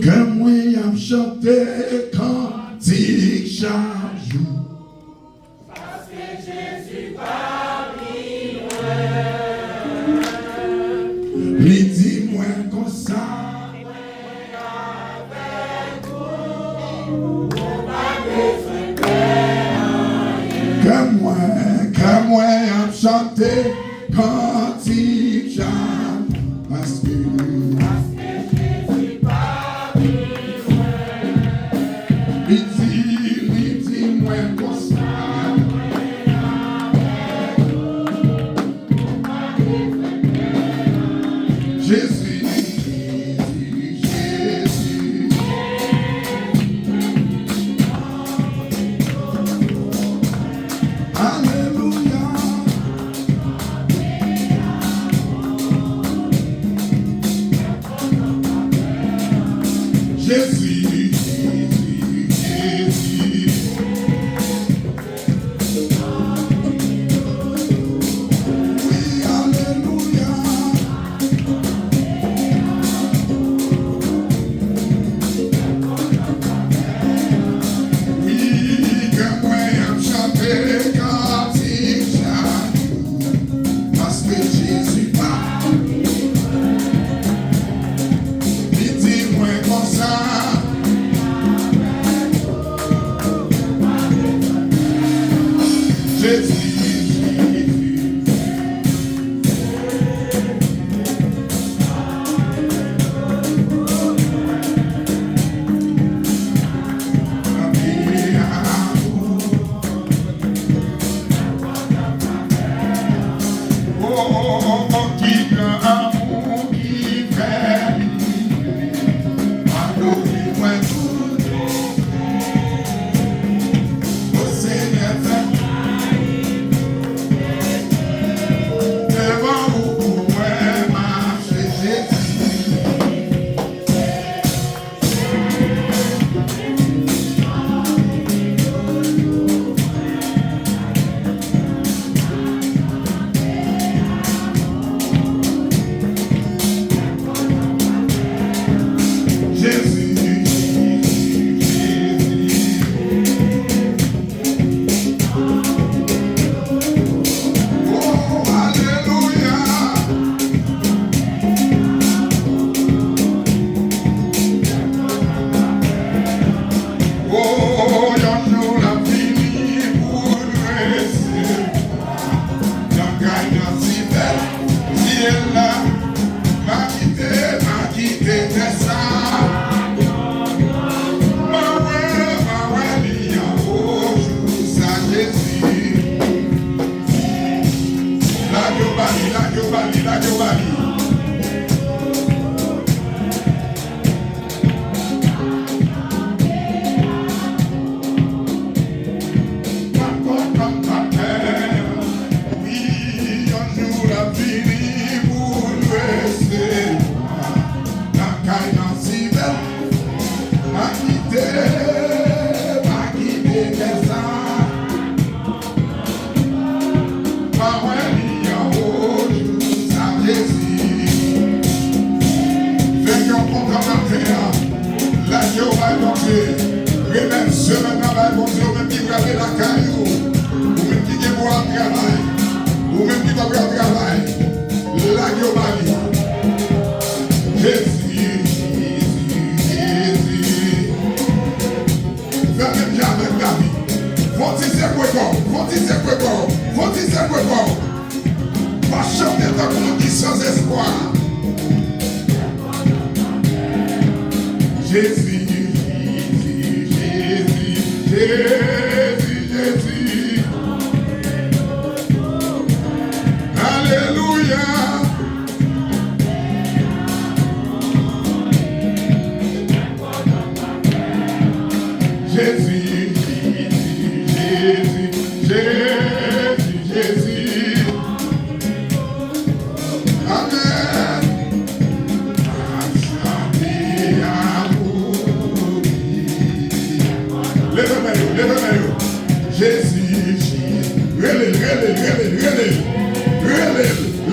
Que moi j'aime chanter cantique chaque jour. Parce que Jésus parmi moi. Lui dis-moi comme ça. Que moi j'aime chanter cantique chaque jour. Parce que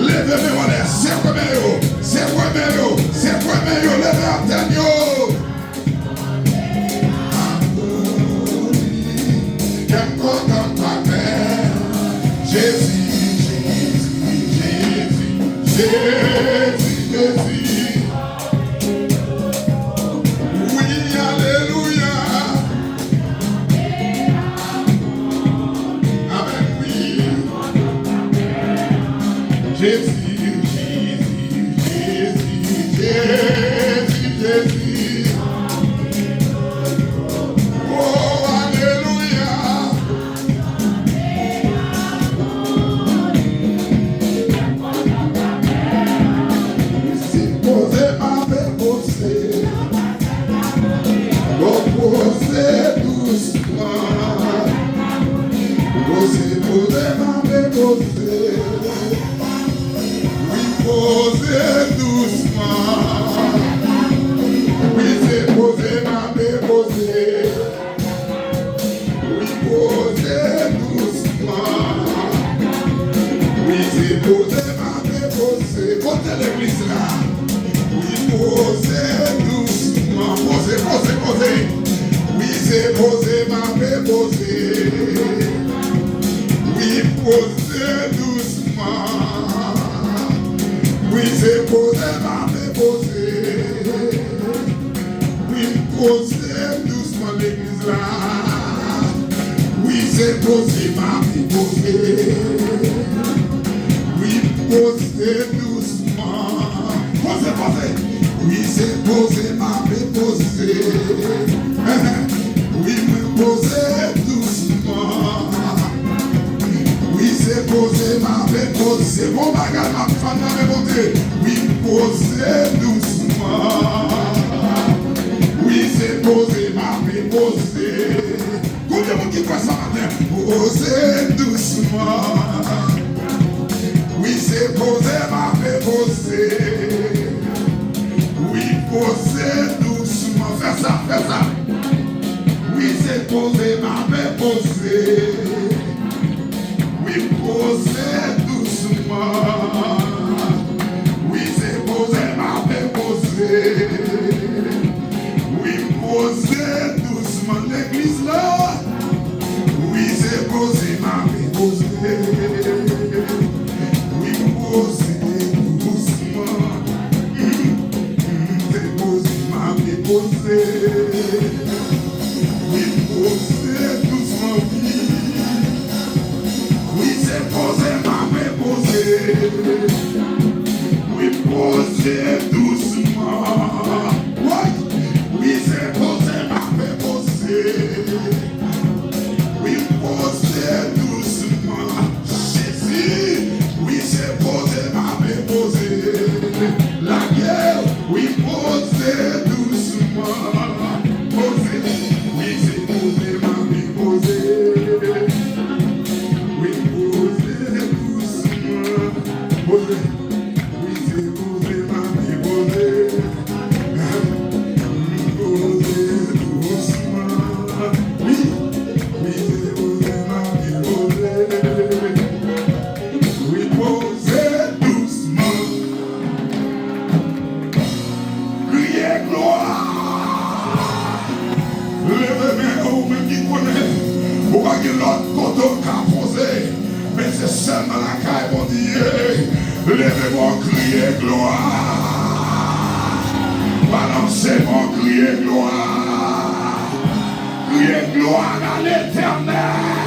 Levez-moi, c'est quoi meilleur, levez-moi, poser. Oui, poser doucement. Oui, c'est poser, ma poser. Côté l'église là. Oui, poser doucement. Poser, poser, poser. Oui, c'est poser, ma poser. Oui, poser doucement. Oui, c'est poser, ma poser. Oui, poser doucement l'église là. Oui, c'est poser, ma poser. Oui, poser doucement. Poser, poser. Oui, c'est poser, ma poser. Oui, me poser doucement. Oui, c'est poser, ma poser. Mon bagage, ma femme, ma poser. Oui, poser doucement. Oui, c'est poser, ma poser. Combien de monde qui croit ça matin? Poser doucement. Oui, c'est poser, ma poser. Oui, poser doucement. Fais ça, fais ça. Oui, c'est poser, ma poser. Oui, poser doucement. Oui, c'est poser, ma poser. Oui, poser doucement l'église là. Oui, c'est poser, ma poser. Oui, poser doucement. C'est poser, ma poser. Oui, poser doucement, oui. Oui, c'est poser, ma poser. Oui, poser doucement. Oui, oui, c'est poser, ma poser. Oui, poser doucement. Jésus, oui, c'est poser, ma poser. La guerre, oui, poser doucement. Poser, oui, c'est poser, ma poser. Oui, poser doucement. Poser, oui, c'est poser, ma poser. Poser doucement. Oui, oui, c'est poser, ma poser. Oui, poser doucement. Criez gloire. Levez-moi, vous même qui connaissez. Vous voyez l'autre côté qu'a posé. Mais c'est seulement la caille, mon Dieu. Levez-moi, criez gloire. Balancez-moi, criez gloire. Criez gloire à l'éternel.